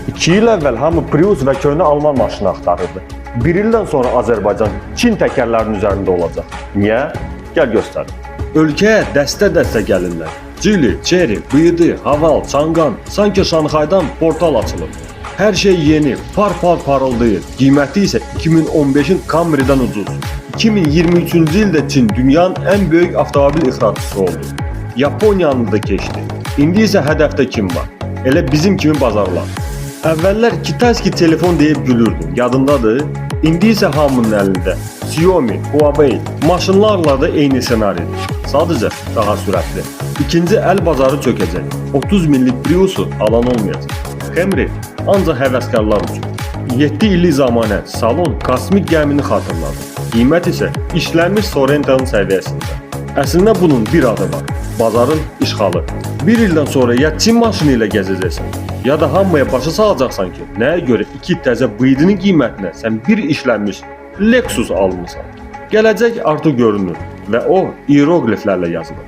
2 il əvvəl hamı Prius və köhnə Alman maşını axtarırdı. 1 ildən sonra Azərbaycan Çin təkərlərinin üzərində olacaq. Niyə? Gəl göstərim. Ölkəyə dəstə-dəstə gəlirlər. Cili, Chery, BYD, Haval, Çangan, sanki Şanxaydan portal açılıb. Hər şey yeni, par-par parıldayır. Qiyməti isə 2015-in Camry-dən ucuz. 2023-cü ildə Çin dünyanın ən böyük avtomobil ixracçısı oldu. Yaponiyanı da keçdi. İndi isə hədəfdə kim var? Elə bizim kimi bazarlar. Əvvəllər Kitayski telefon deyib gülürdüm, yadındadır? İndi isə hamının əlində Xiaomi, Huawei, maşınlarla da eyni senaridir. Sadəcə daha sürətli. İkinci əl bazarı çökəcək. 30 minlik Prius'u alan olmayacaq. Camry ancaq həvəskarlar üçün. 7 illik zamanət salon kosmik gəmini xatırladı. Qiymət isə işlənmiş Sorrento'nun səviyyəsində. Əslində bunun bir adı var. Bazarın işğalı. Bir ildən sonra ya Çin maşını ilə gəzəcəksən, ya da hamıya başa salacaqsan ki, nəyə görə 2 təzə BYD-nin qiymətinə sən bir işlənmiş Lexus almısan. Gələcək artıq görünür və o hierogliflərlə yazılır.